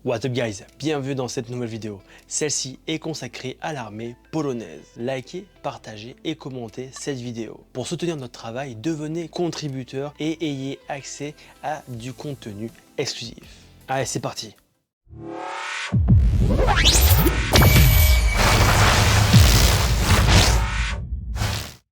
What's up guys, bienvenue dans cette nouvelle vidéo. Celle-ci est consacrée à l'armée polonaise. Likez, partagez et commentez cette vidéo. Pour soutenir notre travail, devenez contributeur et ayez accès à du contenu exclusif. Allez, c'est parti.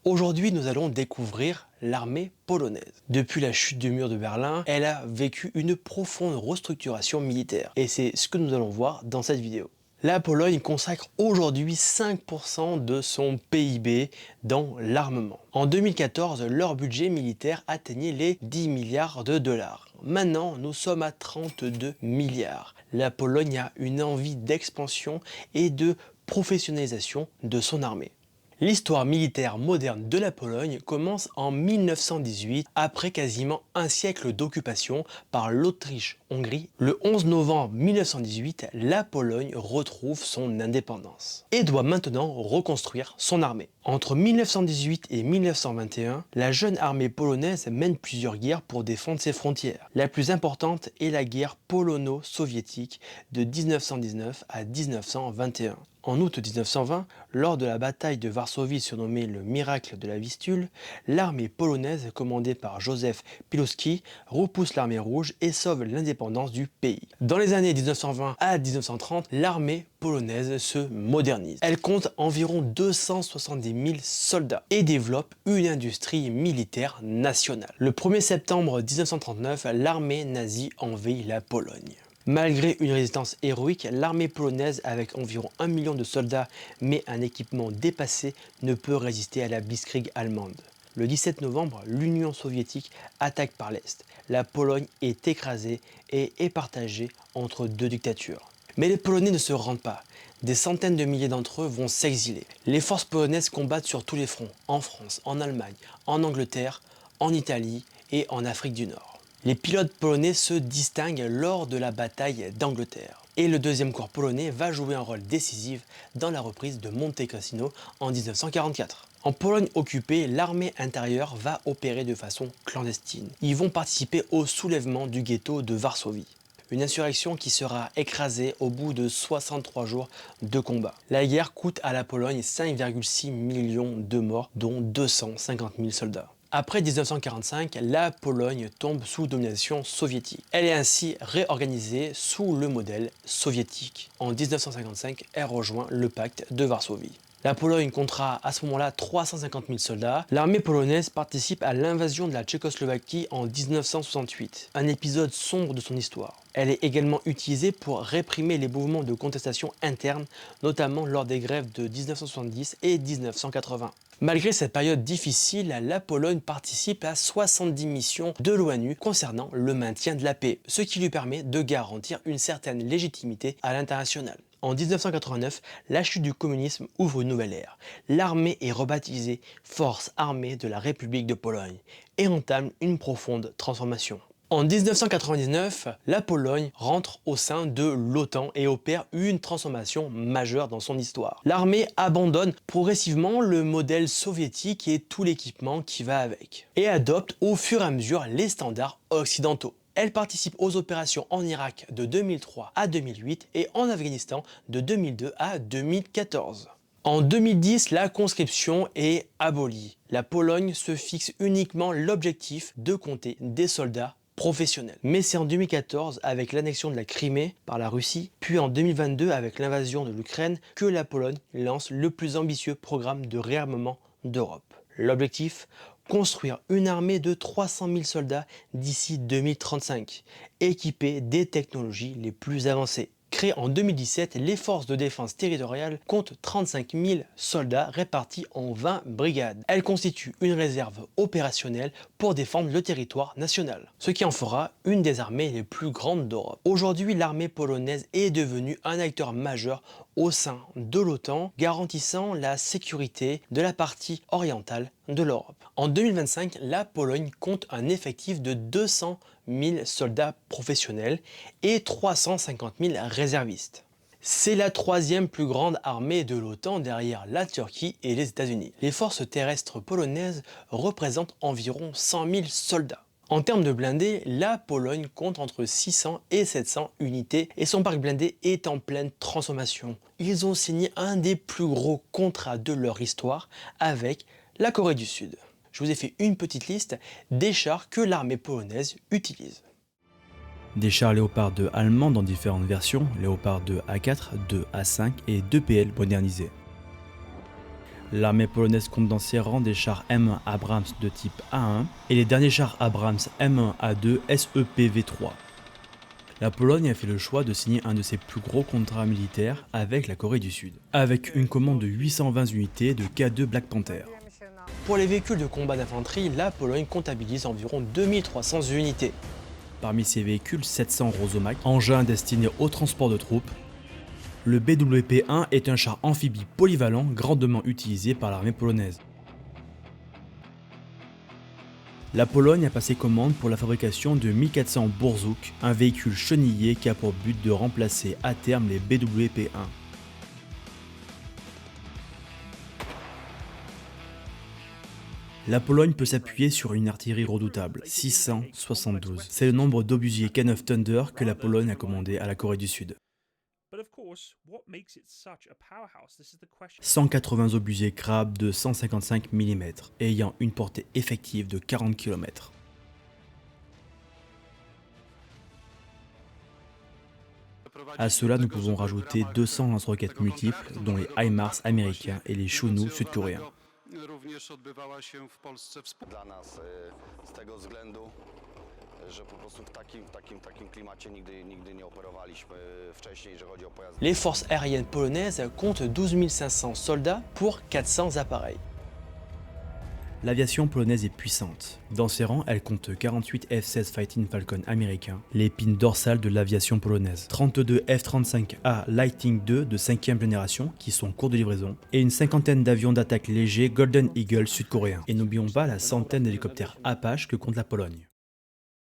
Aujourd'hui, nous allons découvrir l'armée polonaise. Depuis la chute du mur de Berlin, elle a vécu une profonde restructuration militaire. Et c'est ce que nous allons voir dans cette vidéo. La Pologne consacre aujourd'hui 5% de son PIB dans l'armement. En 2014, leur budget militaire atteignait les 10 milliards de dollars. Maintenant, nous sommes à 32 milliards. La Pologne a une envie d'expansion et de professionnalisation de son armée. L'histoire militaire moderne de la Pologne commence en 1918, après quasiment un siècle d'occupation par l'Autriche-Hongrie. Le 11 novembre 1918, la Pologne retrouve son indépendance et doit maintenant reconstruire son armée. Entre 1918 et 1921, la jeune armée polonaise mène plusieurs guerres pour défendre ses frontières. La plus importante est la guerre polono-soviétique de 1919 à 1921. En août 1920, lors de la bataille de Varsovie surnommée le miracle de la Vistule, l'armée polonaise commandée par Józef Pilsudski repousse l'armée rouge et sauve l'indépendance du pays. Dans les années 1920 à 1930, l'armée polonaise se modernise. Elle compte environ 270 000 soldats et développe une industrie militaire nationale. Le 1er septembre 1939, l'armée nazie envahit la Pologne. Malgré une résistance héroïque, l'armée polonaise, avec environ 1 million de soldats mais un équipement dépassé, ne peut résister à la Blitzkrieg allemande. Le 17 novembre, l'Union soviétique attaque par l'Est. La Pologne est écrasée et est partagée entre deux dictatures. Mais les Polonais ne se rendent pas. Des centaines de milliers d'entre eux vont s'exiler. Les forces polonaises combattent sur tous les fronts, en France, en Allemagne, en Angleterre, en Italie et en Afrique du Nord. Les pilotes polonais se distinguent lors de la bataille d'Angleterre. Et le deuxième corps polonais va jouer un rôle décisif dans la reprise de Monte Cassino en 1944. En Pologne occupée, l'armée intérieure va opérer de façon clandestine. Ils vont participer au soulèvement du ghetto de Varsovie. Une insurrection qui sera écrasée au bout de 63 jours de combat. La guerre coûte à la Pologne 5,6 millions de morts, dont 250 000 soldats. Après 1945, la Pologne tombe sous domination soviétique. Elle est ainsi réorganisée sous le modèle soviétique. En 1955, elle rejoint le pacte de Varsovie. La Pologne comptera à ce moment-là 350 000 soldats. L'armée polonaise participe à l'invasion de la Tchécoslovaquie en 1968, un épisode sombre de son histoire. Elle est également utilisée pour réprimer les mouvements de contestation interne, notamment lors des grèves de 1970 et 1980. Malgré cette période difficile, la Pologne participe à 70 missions de l'ONU concernant le maintien de la paix, ce qui lui permet de garantir une certaine légitimité à l'international. En 1989, la chute du communisme ouvre une nouvelle ère. L'armée est rebaptisée Force armée de la République de Pologne et entame une profonde transformation. En 1999, la Pologne rentre au sein de l'OTAN et opère une transformation majeure dans son histoire. L'armée abandonne progressivement le modèle soviétique et tout l'équipement qui va avec, et adopte au fur et à mesure les standards occidentaux. Elle participe aux opérations en Irak de 2003 à 2008 et en Afghanistan de 2002 à 2014. En 2010, la conscription est abolie. La Pologne se fixe uniquement l'objectif de compter des soldats professionnels. Mais c'est en 2014, avec l'annexion de la Crimée par la Russie, puis en 2022 avec l'invasion de l'Ukraine, que la Pologne lance le plus ambitieux programme de réarmement d'Europe. L'objectif ? Construire une armée de 300 000 soldats d'ici 2035, équipée des technologies les plus avancées. Créée en 2017, les forces de défense territoriale comptent 35 000 soldats répartis en 20 brigades. Elle constitue une réserve opérationnelle pour défendre le territoire national, ce qui en fera une des armées les plus grandes d'Europe. Aujourd'hui, l'armée polonaise est devenue un acteur majeur au sein de l'OTAN, garantissant la sécurité de la partie orientale de l'Europe. En 2025, la Pologne compte un effectif de 200 000 soldats professionnels et 350 000 réservistes. C'est la troisième plus grande armée de l'OTAN derrière la Turquie et les États-Unis. Les forces terrestres polonaises représentent environ 100 000 soldats. En termes de blindés, la Pologne compte entre 600 et 700 unités et son parc blindé est en pleine transformation. Ils ont signé un des plus gros contrats de leur histoire avec la Corée du Sud. Je vous ai fait une petite liste des chars que l'armée polonaise utilise. Des chars Léopard 2 allemands dans différentes versions, Léopard 2 A4, 2 A5 et 2 PL modernisés. L'armée polonaise compte dans ses rangs des chars M1 Abrams de type A1 et les derniers chars Abrams M1 A2 SEPV3. La Pologne a fait le choix de signer un de ses plus gros contrats militaires avec la Corée du Sud, avec une commande de 820 unités de K2 Black Panther. Pour les véhicules de combat d'infanterie, la Pologne comptabilise environ 2300 unités. Parmi ces véhicules, 700 Rosomak, engins destinés au transport de troupes. Le BWP-1 est un char amphibie polyvalent grandement utilisé par l'armée polonaise. La Pologne a passé commande pour la fabrication de 1400 Borsuk, un véhicule chenillé qui a pour but de remplacer à terme les BWP-1. La Pologne peut s'appuyer sur une artillerie redoutable, 672. C'est le nombre d'obusiers K9 Thunder que la Pologne a commandé à la Corée du Sud. 180 obusiers Krab de 155 mm, ayant une portée effective de 40 km. À cela, nous pouvons rajouter 200 lance-roquettes multiples, dont les HIMARS américains et les Chunu sud-coréens. Dla nas z tego względu, że po prostu w takim klimacie nigdy nie operowaliśmy wcześniej, że chodzi o pojazdy. Les forces aériennes polonaises comptent 12 500 soldats pour 400 appareils. L'aviation polonaise est puissante. Dans ses rangs, elle compte 48 F-16 Fighting Falcon américains, l'épine dorsale de l'aviation polonaise, 32 F-35A Lightning II de 5e génération qui sont en cours de livraison, et une cinquantaine d'avions d'attaque légers Golden Eagle sud-coréens. Et n'oublions pas la centaine d'hélicoptères Apache que compte la Pologne.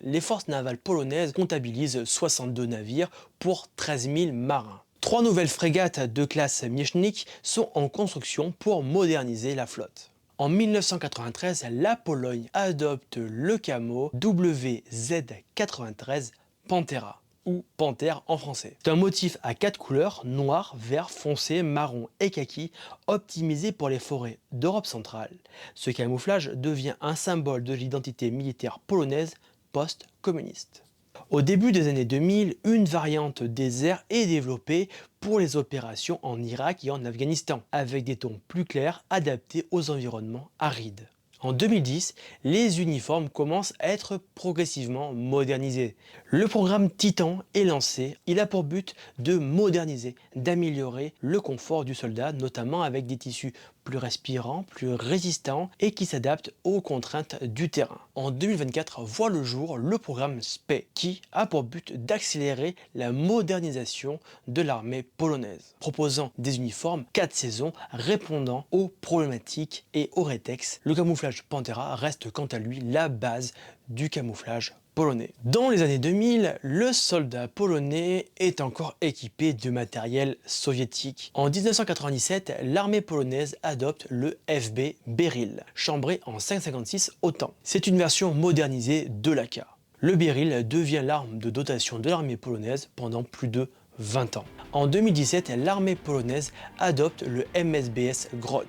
Les forces navales polonaises comptabilisent 62 navires pour 13 000 marins. 3 nouvelles frégates de classe Miesznik sont en construction pour moderniser la flotte. En 1993, la Pologne adopte le camo WZ-93 Pantera, ou Panthère en français. C'est un motif à 4 couleurs, noir, vert, foncé, marron et kaki, optimisé pour les forêts d'Europe centrale. Ce camouflage devient un symbole de l'identité militaire polonaise post-communiste. Au début des années 2000, une variante désert est développée pour les opérations en Irak et en Afghanistan, avec des tons plus clairs adaptés aux environnements arides. En 2010, les uniformes commencent à être progressivement modernisés. Le programme Titan est lancé. Il a pour but de moderniser, d'améliorer le confort du soldat, notamment avec des tissus plus respirants, plus résistants et qui s'adaptent aux contraintes du terrain. En 2024, voit le jour le programme SPE, qui a pour but d'accélérer la modernisation de l'armée polonaise, proposant des uniformes 4 saisons répondant aux problématiques et aux rétextes. Le camouflage Pantera reste quant à lui la base du camouflage polonais. Dans les années 2000, le soldat polonais est encore équipé de matériel soviétique. En 1997, l'armée polonaise adopte le FB Beryl, chambré en 5,56 autant. C'est une version modernisée de l'AK. Le Beryl devient l'arme de dotation de l'armée polonaise pendant plus de 20 ans. En 2017, l'armée polonaise adopte le MSBS Grot,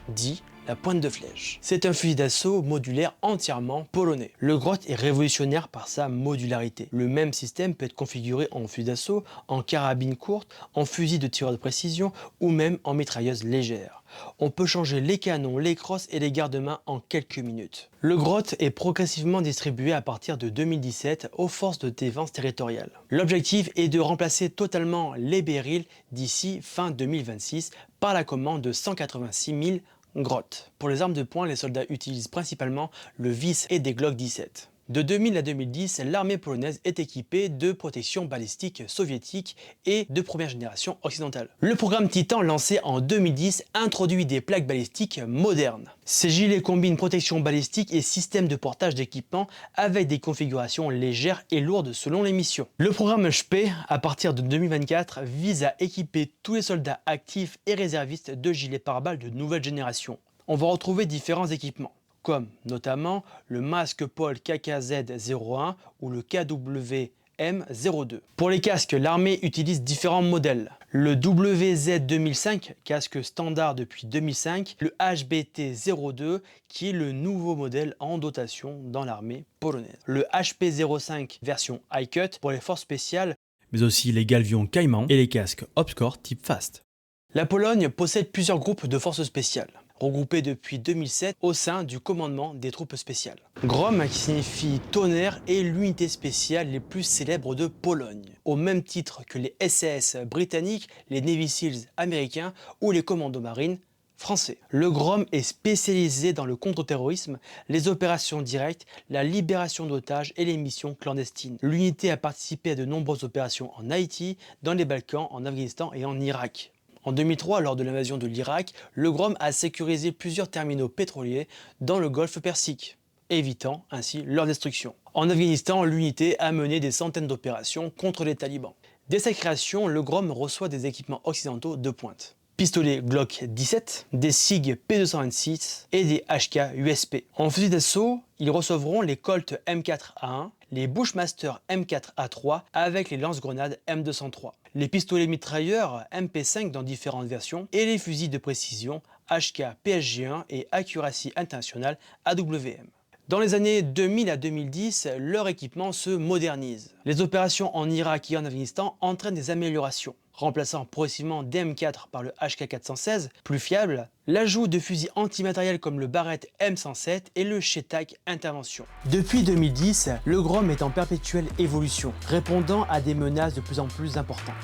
dit la pointe de flèche. C'est un fusil d'assaut modulaire entièrement polonais. Le Grot est révolutionnaire par sa modularité. Le même système peut être configuré en fusil d'assaut, en carabine courte, en fusil de tireur de précision ou même en mitrailleuse légère. On peut changer les canons, les crosses et les garde-mains en quelques minutes. Le Grot est progressivement distribué à partir de 2017 aux forces de défense territoriale. L'objectif est de remplacer totalement les Beryl d'ici fin 2026 par la commande de 186 000 Grot. Pour les armes de poing, les soldats utilisent principalement le Vis et des Glock 17. De 2000 à 2010, l'armée polonaise est équipée de protection balistique soviétique et de première génération occidentale. Le programme Titan lancé en 2010 introduit des plaques balistiques modernes. Ces gilets combinent protection balistique et système de portage d'équipement avec des configurations légères et lourdes selon les missions. Le programme SPE, à partir de 2024, vise à équiper tous les soldats actifs et réservistes de gilets pare-balles de nouvelle génération. On va retrouver différents équipements. comme notamment le Maskpol KKZ-01 ou le KWM-02. Pour les casques, l'armée utilise différents modèles. Le WZ-2005, casque standard depuis 2005, le HBT-02, qui est le nouveau modèle en dotation dans l'armée polonaise. Le HP-05 version high-cut pour les forces spéciales, mais aussi les Galvions Caïman et les casques Obscore type Fast. La Pologne possède plusieurs groupes de forces spéciales, regroupés depuis 2007 au sein du commandement des troupes spéciales. Grom, qui signifie tonnerre, est l'unité spéciale les plus célèbres de Pologne, au même titre que les SAS britanniques, les Navy Seals américains ou les commandos marines français. Le Grom est spécialisé dans le contre-terrorisme, les opérations directes, la libération d'otages et les missions clandestines. L'unité a participé à de nombreuses opérations en Haïti, dans les Balkans, en Afghanistan et en Irak. En 2003, lors de l'invasion de l'Irak, le Grom a sécurisé plusieurs terminaux pétroliers dans le golfe Persique, évitant ainsi leur destruction. En Afghanistan, l'unité a mené des centaines d'opérations contre les talibans. Dès sa création, le Grom reçoit des équipements occidentaux de pointe. Pistolets Glock 17, des SIG P226 et des HK USP. En fusil d'assaut, ils recevront les Colt M4A1, les Bushmaster M4A3 avec les lance-grenades M203, les pistolets mitrailleurs MP5 dans différentes versions et les fusils de précision HK PSG1 et Accuracy International AWM. Dans les années 2000 à 2010, leur équipement se modernise. Les opérations en Irak et en Afghanistan entraînent des améliorations, remplaçant progressivement DM4 par le HK416, plus fiable, l'ajout de fusils antimatériels comme le Barrett M107 et le Chetak Intervention. Depuis 2010, le Grom est en perpétuelle évolution, répondant à des menaces de plus en plus importantes.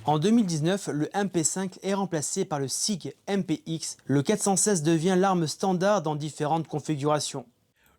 En 2019, le MP5 est remplacé par le SIG MPX. Le 416 devient l'arme standard dans différentes configurations.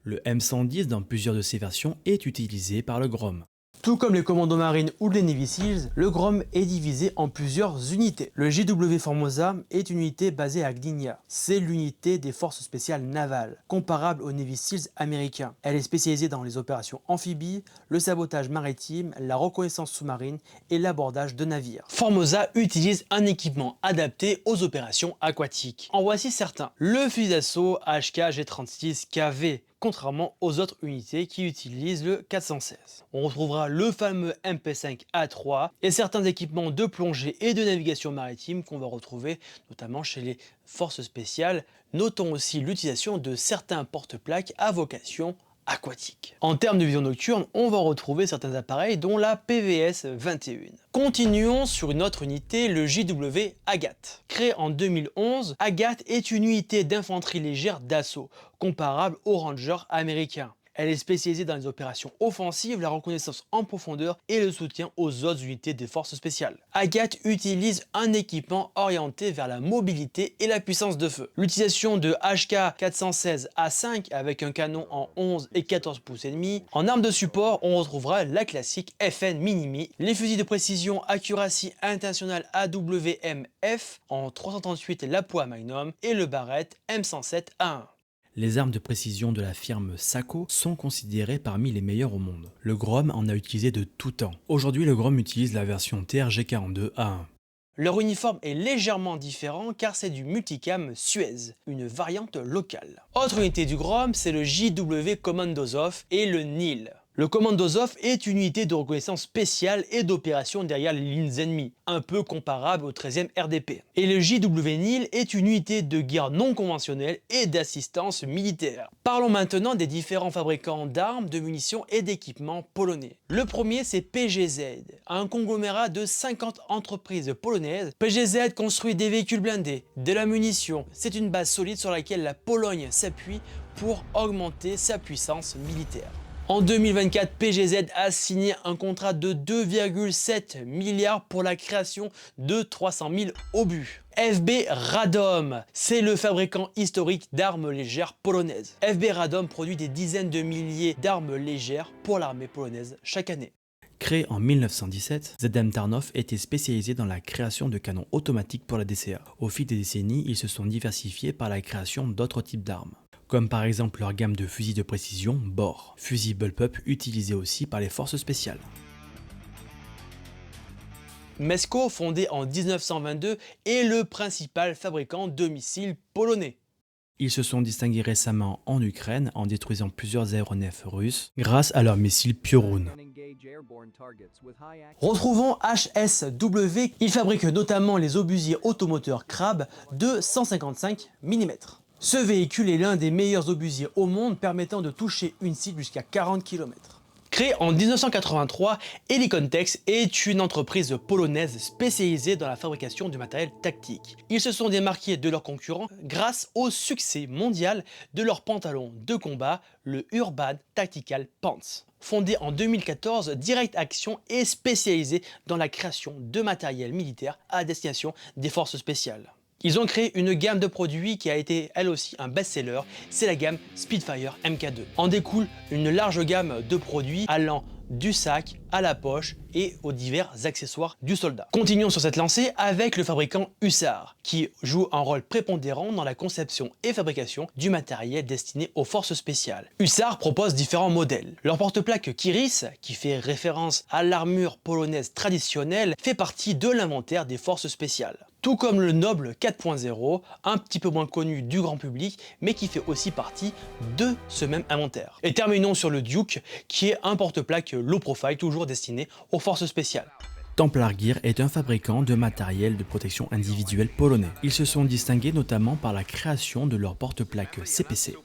Le M110 dans plusieurs de ses versions est utilisé par le Grom. Tout comme les commandos marines ou les Navy Seals, le Grom est divisé en plusieurs unités. Le JW Formosa est une unité basée à Gdynia. C'est l'unité des forces spéciales navales, comparable aux Navy Seals américains. Elle est spécialisée dans les opérations amphibies, le sabotage maritime, la reconnaissance sous-marine et l'abordage de navires. Formosa utilise un équipement adapté aux opérations aquatiques. En voici certains. Le fusil d'assaut HK G36 KV, contrairement aux autres unités qui utilisent le 416. On retrouvera le fameux MP5A3 et certains équipements de plongée et de navigation maritime qu'on va retrouver notamment chez les forces spéciales. Notons aussi l'utilisation de certains porte-plaques à vocation aquatique. En termes de vision nocturne, on va retrouver certains appareils dont la PVS 21. Continuons sur une autre unité, le JW Agathe. Créé en 2011, Agathe est une unité d'infanterie légère d'assaut, comparable aux Rangers américains. Elle est spécialisée dans les opérations offensives, la reconnaissance en profondeur et le soutien aux autres unités des forces spéciales. Agathe utilise un équipement orienté vers la mobilité et la puissance de feu. L'utilisation de HK 416 A5 avec un canon en 11 et 14 pouces et demi. En arme de support, on retrouvera la classique FN Minimi, les fusils de précision Accuracy International AWM-F en 338 Lapua Magnum et le Barrett M107 A1. Les armes de précision de la firme Sako sont considérées parmi les meilleures au monde. Le Grom en a utilisé de tout temps. Aujourd'hui, le Grom utilise la version TRG42A1. Leur uniforme est légèrement différent car c'est du multicam Suez, une variante locale. Autre unité du Grom, c'est le JW Komandozov et le Nil. Le Komandozov est une unité de reconnaissance spéciale et d'opération derrière les lignes ennemies, un peu comparable au 13e RDP. Et le JW Nil est une unité de guerre non conventionnelle et d'assistance militaire. Parlons maintenant des différents fabricants d'armes, de munitions et d'équipements polonais. Le premier, c'est PGZ, un conglomérat de 50 entreprises polonaises. PGZ construit des véhicules blindés, de la munition. C'est une base solide sur laquelle la Pologne s'appuie pour augmenter sa puissance militaire. En 2024, PGZ a signé un contrat de 2,7 milliards pour la création de 300 000 obus. FB Radom, c'est le fabricant historique d'armes légères polonaises. FB Radom produit des dizaines de milliers d'armes légères pour l'armée polonaise chaque année. Créé en 1917, ZM Tarnów était spécialisé dans la création de canons automatiques pour la DCA. Au fil des décennies, ils se sont diversifiés par la création d'autres types d'armes, comme par exemple leur gamme de fusils de précision BOR, fusil bullpup utilisé aussi par les forces spéciales. Mesko, fondé en 1922, est le principal fabricant de missiles polonais. Ils se sont distingués récemment en Ukraine en détruisant plusieurs aéronefs russes grâce à leurs missiles Piorun. Retrouvons HSW, il fabrique notamment les obusiers automoteurs Crab de 155 mm. Ce véhicule est l'un des meilleurs obusiers au monde permettant de toucher une cible jusqu'à 40 km. Créé en 1983, Helicontex est une entreprise polonaise spécialisée dans la fabrication du matériel tactique. Ils se sont démarqués de leurs concurrents grâce au succès mondial de leur pantalon de combat, le Urban Tactical Pants. Fondé en 2014, Direct Action est spécialisé dans la création de matériel militaire à destination des forces spéciales. Ils ont créé une gamme de produits qui a été elle aussi un best-seller, c'est la gamme Spitfire MK2. En découle une large gamme de produits allant du sac à la poche et aux divers accessoires du soldat. Continuons sur cette lancée avec le fabricant Hussar, qui joue un rôle prépondérant dans la conception et fabrication du matériel destiné aux forces spéciales. Hussar propose différents modèles. Leur porte-plaque Kiris, qui fait référence à l'armure polonaise traditionnelle, fait partie de l'inventaire des forces spéciales. Tout comme le Noble 4.0, un petit peu moins connu du grand public, mais qui fait aussi partie de ce même inventaire. Et terminons sur le Duke, qui est un porte-plaque low profile, toujours destiné aux forces spéciales. Templar Gear est un fabricant de matériel de protection individuelle polonais. Ils se sont distingués notamment par la création de leur porte-plaque CPC.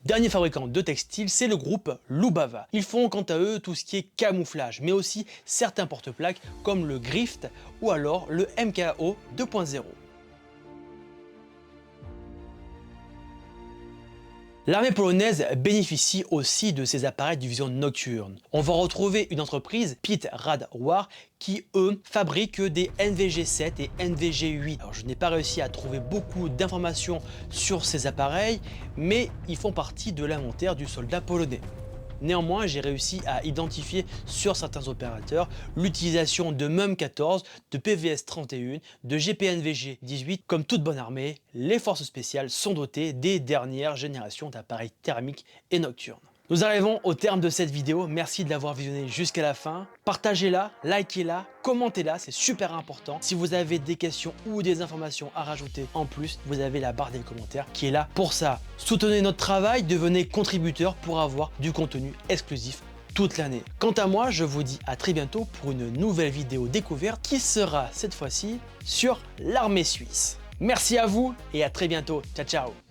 Dernier fabricant de textiles, c'est le groupe Lubava. Ils font quant à eux tout ce qui est camouflage, mais aussi certains porte-plaques comme le Grift ou alors le MKO 2.0. L'armée polonaise bénéficie aussi de ces appareils de vision nocturne. On va retrouver une entreprise, Pit Radwar, qui eux fabriquent des NVG7 et NVG8. Alors je n'ai pas réussi à trouver beaucoup d'informations sur ces appareils, mais ils font partie de l'inventaire du soldat polonais. Néanmoins, j'ai réussi à identifier sur certains opérateurs l'utilisation de MEM 14, de PVS 31, de GPNVG 18. Comme toute bonne armée, les forces spéciales sont dotées des dernières générations d'appareils thermiques et nocturnes. Nous arrivons au terme de cette vidéo, merci de l'avoir visionnée jusqu'à la fin. Partagez-la, likez-la, commentez-la, c'est super important. Si vous avez des questions ou des informations à rajouter en plus, vous avez la barre des commentaires qui est là pour ça. Soutenez notre travail, devenez contributeur pour avoir du contenu exclusif toute l'année. Quant à moi, je vous dis à très bientôt pour une nouvelle vidéo découverte qui sera cette fois-ci sur l'armée suisse. Merci à vous et à très bientôt. Ciao ciao.